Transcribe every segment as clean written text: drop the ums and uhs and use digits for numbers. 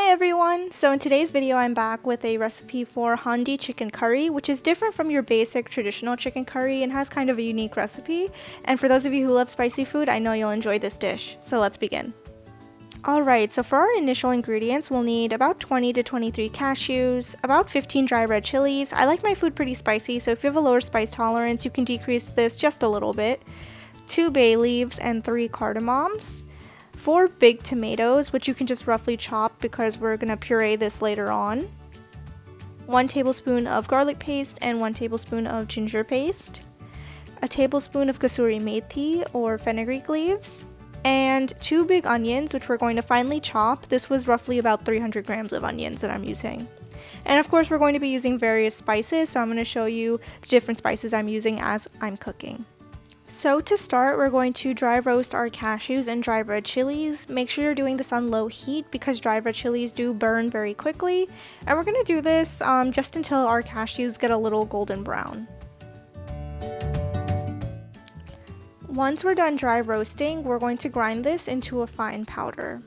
Hi everyone! So in today's video I'm back with a recipe for Handi chicken curry, which is different from your basic traditional chicken curry and has kind of a unique recipe. And for those of you who love spicy food, I know you'll enjoy this dish. So let's begin. Alright, so for our initial ingredients, we'll need about 20 to 23 cashews, about 15 dry red chilies. I like my food pretty spicy, so if you have a lower spice tolerance, you can decrease this just a little bit. 2 bay leaves and 3 cardamoms. 4 big tomatoes, which you can just roughly chop because we're going to puree this later on. 1 tablespoon of garlic paste and 1 tablespoon of ginger paste. A tablespoon of Kasuri Methi or Fenugreek leaves. And 2 big onions, which we're going to finely chop. This was roughly about 300 grams of onions that I'm using. And of course we're going to be using various spices, so I'm going to show you the different spices I'm using as I'm cooking. So to start, we're going to dry roast our cashews and dry red chilies. Make sure you're doing this on low heat because dry red chilies do burn very quickly. And we're going to do this just until our cashews get a little golden brown. Once we're done dry roasting, we're going to grind this into a fine powder.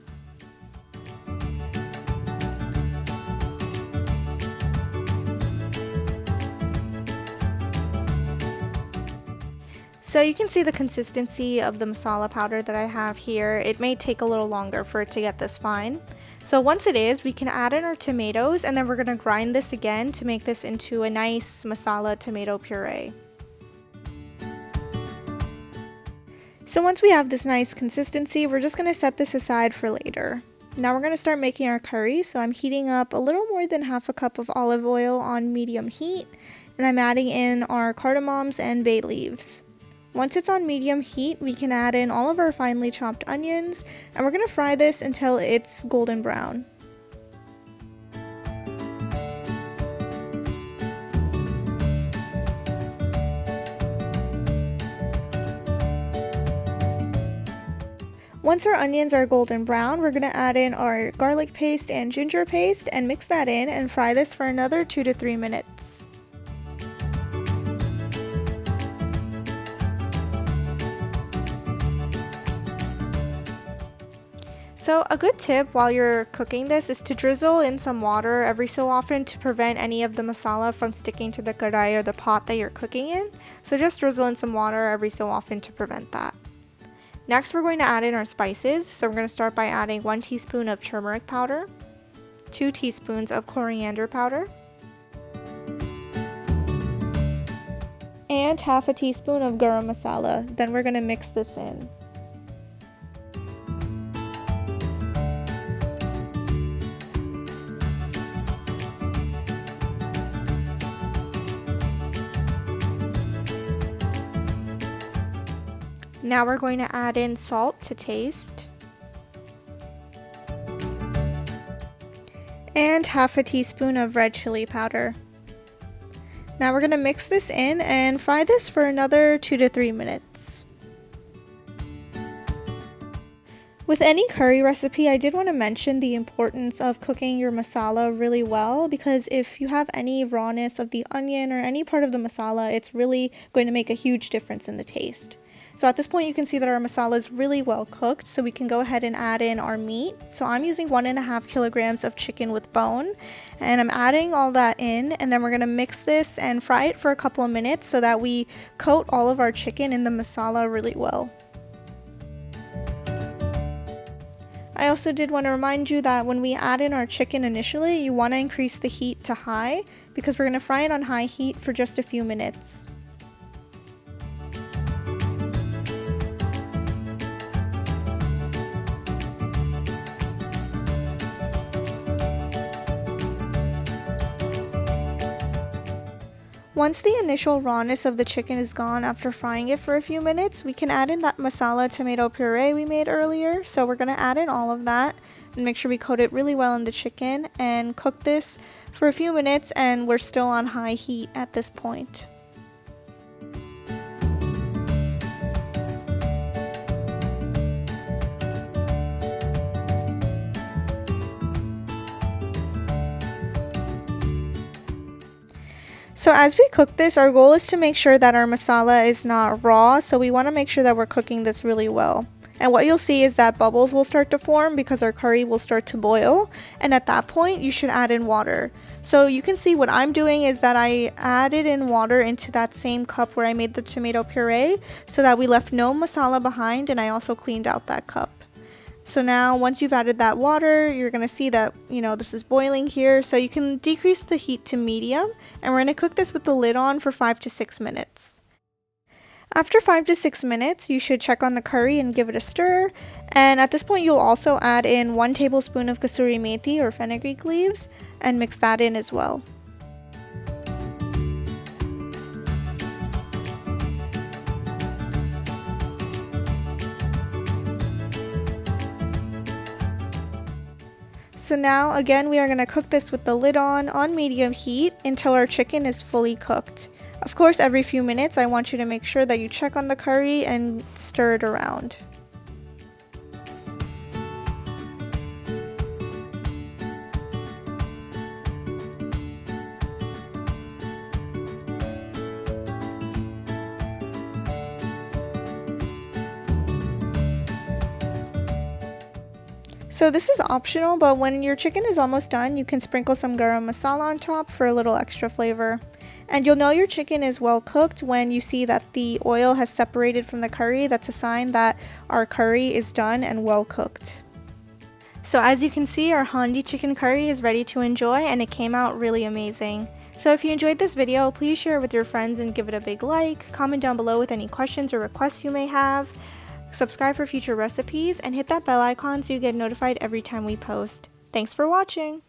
So you can see the consistency of the masala powder that I have here. It may take a little longer for it to get this fine. So once it is, we can add in our tomatoes and then we're going to grind this again to make this into a nice masala tomato puree. So once we have this nice consistency, we're just going to set this aside for later. Now we're going to start making our curry. So I'm heating up a little more than half a cup of olive oil on medium heat, and I'm adding in our cardamoms and bay leaves. Once it's on medium heat, we can add in all of our finely chopped onions, and we're going to fry this until it's golden brown. Once our onions are golden brown, we're going to add in our garlic paste and ginger paste and mix that in and fry this for another 2 to 3 minutes. So a good tip while you're cooking this is to drizzle in some water every so often to prevent any of the masala from sticking to the kadai or the pot that you're cooking in. So just drizzle in some water every so often to prevent that. Next we're going to add in our spices. So we're going to start by adding 1 teaspoon of turmeric powder, 2 teaspoons of coriander powder, and half a teaspoon of Garam Masala. Then we're going to mix this in. Now we're going to add in salt to taste, and half a teaspoon of red chili powder. Now we're going to mix this in and fry this for another 2 to 3 minutes. With any curry recipe, I did want to mention the importance of cooking your masala really well, because if you have any rawness of the onion or any part of the masala, it's really going to make a huge difference in the taste. So at this point you can see that our masala is really well cooked, so we can go ahead and add in our meat. So I'm using 1.5 kilograms of chicken with bone, and I'm adding all that in, and then we're going to mix this and fry it for a couple of minutes so that we coat all of our chicken in the masala really well. I also did want to remind you that when we add in our chicken initially, you want to increase the heat to high because we're going to fry it on high heat for just a few minutes. Once the initial rawness of the chicken is gone after frying it for a few minutes, we can add in that masala tomato puree we made earlier. So we're going to add in all of that and make sure we coat it really well in the chicken and cook this for a few minutes, and we're still on high heat at this point. So as we cook this, our goal is to make sure that our masala is not raw, so we want to make sure that we're cooking this really well. And what you'll see is that bubbles will start to form because our curry will start to boil, and at that point you should add in water. So you can see what I'm doing is that I added in water into that same cup where I made the tomato puree so that we left no masala behind, and I also cleaned out that cup. So now once you've added that water, you're going to see that, this is boiling here. So you can decrease the heat to medium, and we're going to cook this with the lid on for 5 to 6 minutes. After 5 to 6 minutes, you should check on the curry and give it a stir. And at this point, you'll also add in 1 tablespoon of Kasuri Methi or Fenugreek leaves and mix that in as well. So now again, we are going to cook this with the lid on medium heat until our chicken is fully cooked. Of course, every few minutes I want you to make sure that you check on the curry and stir it around. So this is optional, but when your chicken is almost done, you can sprinkle some Garam Masala on top for a little extra flavor. And you'll know your chicken is well cooked when you see that the oil has separated from the curry. That's a sign that our curry is done and well cooked. So as you can see, our Handi chicken curry is ready to enjoy, and it came out really amazing. So if you enjoyed this video, please share it with your friends and give it a big like. Comment down below with any questions or requests you may have. Subscribe for future recipes and hit that bell icon so you get notified every time we post. Thanks for watching!